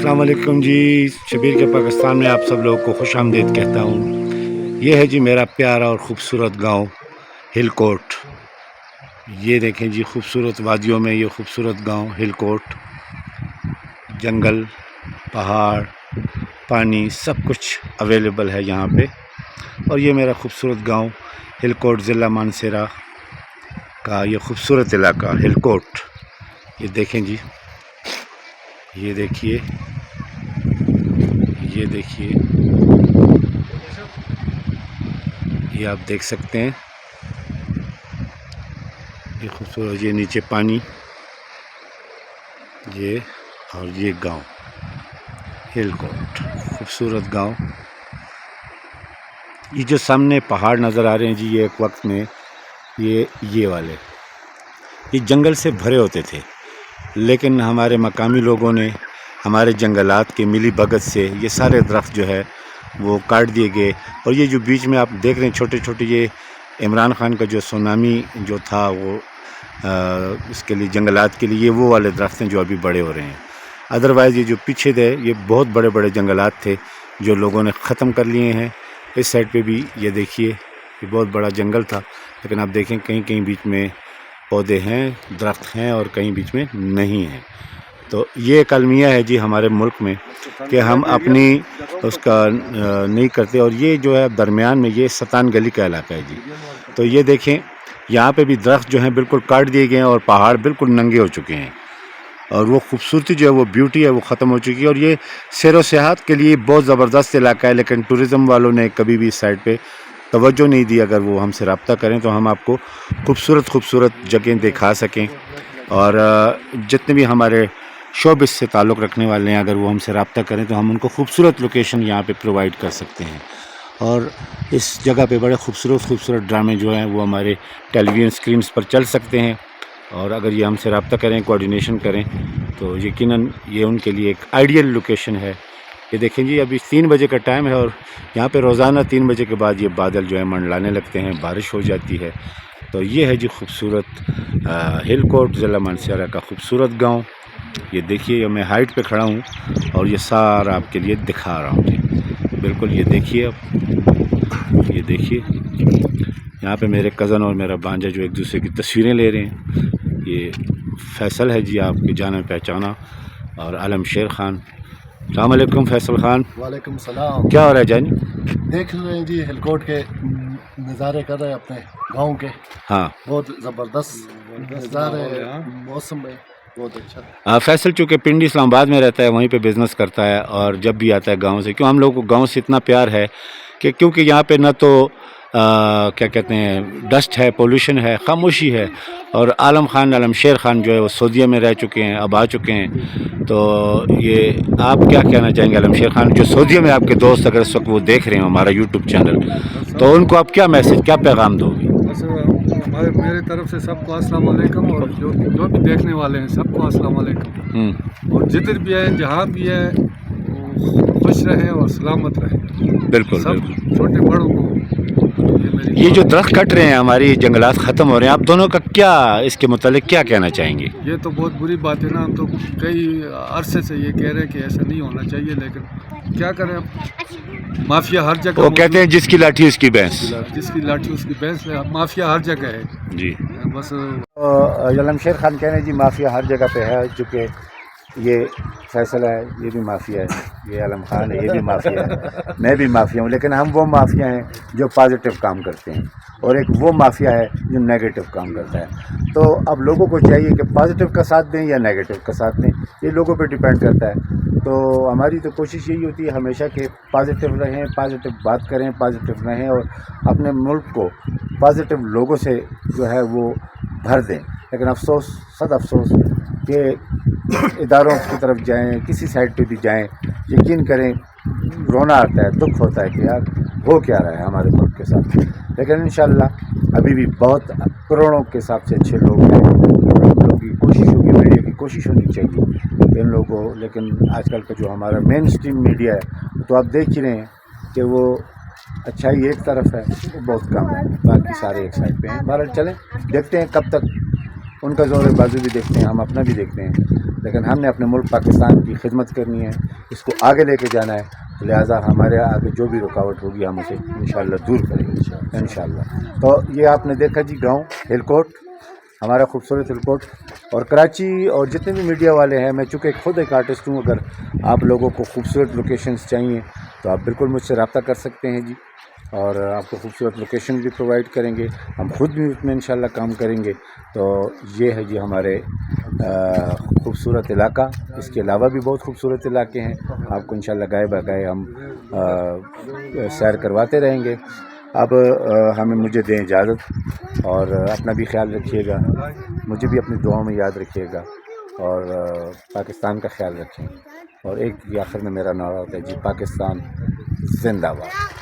अस्सलाम वालेकुम जी। शबीर के पाकिस्तान में आप सब लोगों को खुश आमदीद कहता हूँ। ये है जी मेरा प्यारा और ख़ूबसूरत गांव हिलकोट। ये देखें जी खूबसूरत वादियों में ये खूबसूरत गांव हिलकोट। जंगल, पहाड़, पानी सब कुछ अवेलेबल है यहाँ पे। और ये मेरा खूबसूरत गांव हिलकोट, ज़िला मानसरा का ये खूबसूरत इलाका हिलकोट। ये देखें जी, ये देखिए, ये देखिए, ये आप देख सकते हैं ये खूबसूरत, ये नीचे पानी, ये और ये गांव हिलकोट, खूबसूरत गांव। ये जो सामने पहाड़ नज़र आ रहे हैं जी, ये एक वक्त में ये वाले ये जंगल से भरे होते थे, लेकिन हमारे मकामी लोगों ने हमारे जंगलात के मिली भगत से ये सारे दरख्त जो है वो काट दिए गए। और ये जो बीच में आप देख रहे हैं छोटे छोटे, ये इमरान खान का जो सुनामी जो था वो इसके लिए जंगलात के लिए वो वाले दरख्त हैं जो अभी बड़े हो रहे हैं। अदरवाइज़ ये जो पीछे थे ये बहुत बड़े बड़े जंगलात थे जो लोगों ने ख़त्म कर लिए हैं। इस साइड पे भी ये देखिए, ये बहुत बड़ा जंगल था, लेकिन आप देखें कहीं कहीं बीच में पौधे हैं, दरख्त हैं और कहीं बीच में नहीं हैं। तो ये एक अलमिया है जी हमारे मुल्क में कि हम अपनी उसका नहीं करते। और ये जो है दरमियान में ये सतान गली का इलाका है जी। तो ये देखें यहाँ पे भी दरख्त जो हैं बिल्कुल काट दिए गए हैं और पहाड़ बिल्कुल नंगे हो चुके हैं और वो खूबसूरती जो है वो ब्यूटी है वो ख़त्म हो चुकी है। और ये सैर व सियाहत के लिए बहुत ज़बरदस्त इलाका है, लेकिन टूरिज़म वालों ने कभी भी इस साइड पे तवज्जो नहीं दी। अगर वो हमसे रब्ता करें तो हम आपको खूबसूरत खूबसूरत जगह दिखा सकें। और जितने भी हमारे शोबिस से ताल्लुक़ रखने वाले हैं, अगर वो हमसे रब्ता करें तो हम उनको खूबसूरत लोकेशन यहाँ पे प्रोवाइड कर सकते हैं। और इस जगह पे बड़े खूबसूरत खूबसूरत ड्रामे जो हैं वो हमारे टेलीविज़न स्क्रीन्स पर चल सकते हैं। और अगर ये हमसे रब्ता करें, कोऑर्डिनेशन करें, तो यकीनन ये उनके लिए एक आइडियल लोकेशन है। ये देखें जी, अभी 3 बजे का टाइम है और यहाँ पे रोज़ाना 3 बजे के बाद ये बादल जो है मंडलाने लगते हैं, बारिश हो जाती है। तो ये है जी खूबसूरत हिलकोट, ज़िला मानसरा का खूबसूरत गांव। ये देखिए, मैं हाइट पे खड़ा हूँ और ये सारा आपके लिए दिखा रहा हूँ जी। बिल्कुल ये देखिए, अब ये देखिए यहाँ पे मेरे कज़न और मेरा भांजा जो एक दूसरे की तस्वीरें ले रहे हैं। ये फैसल है जी, आपके जाना पहचाना, और आलम शेर खान। अस्सलाम वालेकुम फैसल खान। वालेकुम सलाम। क्या हो रहा है जानी? देख रहे हैं जी, हिलकोट के नज़ारे कर रहे हैं अपने गांव के। हाँ, बहुत ज़बरदस्त नज़ारे, मौसम में बहुत अच्छा। फैसल चूँकि पिंडी इस्लामाबाद में रहता है, वहीं पे बिज़नेस करता है और जब भी आता है गांव से, क्यों हम लोग को गांव से इतना प्यार है कि क्योंकि यहाँ पे ना तो क्या कहते हैं डस्ट है, पोल्यूशन है, खामोशी है। और आलम खान, आलम शेर खान जो है वो सऊदीया में रह चुके हैं, अब आ चुके हैं। तो ये आप क्या कहना चाहेंगे आलम शेर खान, जो सऊदीया में आपके दोस्त अगर इस वक्त वो देख रहे हैं हमारा यूट्यूब चैनल, तो उनको आप क्या मैसेज, क्या पैगाम दोगे? मेरे तरफ से सबको अस्सलाम वालेकुम, और जो भी देखने वाले हैं सबको अस्सलाम वालेकुम। और जिधर भी है, जहाँ भी है, वो खुश रहें और सलामत रहें। बिल्कुल सब बिल्कुल। छोटे बड़ों को ये जो दरख्त कट रहे हैं, हमारी जंगलात ख़त्म हो रहे हैं, आप दोनों का क्या इसके मुतालिक क्या कहना चाहेंगे? ये तो बहुत बुरी बात है ना। हम तो कई अरसे से ये कह रहे हैं कि ऐसा नहीं होना चाहिए, लेकिन क्या करें अब, माफिया हर जगह। वो कहते हैं जिसकी लाठी उसकी भैंस। जिसकी लाठी उसकी भैंस है, माफिया हर जगह है जी। बस। आलम शेर खान कह रहे हैं जी माफिया हर जगह पे है, चूँकि ये फैसला है, ये भी माफिया है, ये आलम खान है, ये भी माफिया है, मैं भी माफिया हूँ। लेकिन हम वो माफिया हैं जो पॉजिटिव काम करते हैं, और एक वो माफिया है जो नेगेटिव काम करता है। तो अब लोगों को चाहिए कि पॉजिटिव का साथ दें या नेगेटिव का साथ दें, ये लोगों पे डिपेंड करता है। तो हमारी तो कोशिश यही होती है हमेशा कि पॉजिटिव रहें, पॉजिटिव बात करें, पॉजिटिव रहें और अपने मुल्क को पॉजिटिव लोगों से जो है वो भर दें। लेकिन अफसोस, सद अफसोस कि इदारों की तरफ जाएं, किसी साइड पे भी जाएं, यकीन करें रोना आता है, दुख होता है कि यार हो क्या रहा है हमारे मुल्क के साथ। लेकिन इंशाल्लाह अभी भी बहुत करोड़ों के हिसाब से अच्छे लोग हैं। हम लोग की कोशिश होगी, मीडिया की कोशिश होनी चाहिए इन लोगों को। लेकिन आजकल का जो हमारा मेन स्ट्रीम मीडिया है, तो आप देख ही रहे हैं कि वो अच्छाई एक तरफ है, वो बहुत कम है, बाकी सारे एक साइड पे हैं। बहरहाल चलें, देखते हैं कब तक उनका जोर बाजू भी देखते हैं, हम अपना भी देखते हैं। لیکن ہم نے اپنے ملک پاکستان کی خدمت کرنی ہے، اس کو آگے لے کے جانا ہے، لہٰذا ہمارے آگے جو بھی رکاوٹ ہوگی ہم اسے انشاءاللہ دور کریں گے انشاءاللہ۔ تو یہ آپ نے دیکھا جی گاؤں ہل کوٹ، ہمارا خوبصورت ہل کوٹ، اور کراچی اور جتنے بھی میڈیا والے ہیں، میں چونکہ خود ایک آرٹسٹ ہوں، اگر آپ لوگوں کو خوبصورت لوکیشنز چاہیے تو آپ بالکل مجھ سے رابطہ کر سکتے ہیں جی، اور آپ کو خوبصورت لوکیشن بھی پرووائڈ کریں گے، ہم خود بھی اس میں انشاءاللہ کام کریں گے۔ تو یہ ہے جی ہمارے خوبصورت علاقہ، اس کے علاوہ بھی بہت خوبصورت علاقے ہیں، آپ کو انشاءاللہ گائے بگائے ہم سیر کرواتے رہیں گے۔ اب مجھے دیں اجازت، اور اپنا بھی خیال رکھیے گا، مجھے بھی اپنی دعاؤں میں یاد رکھیے گا، اور پاکستان کا خیال رکھیں، اور ایک آخر میں میرا نعرہ ہوتا ہے جی، پاکستان زندہ باد۔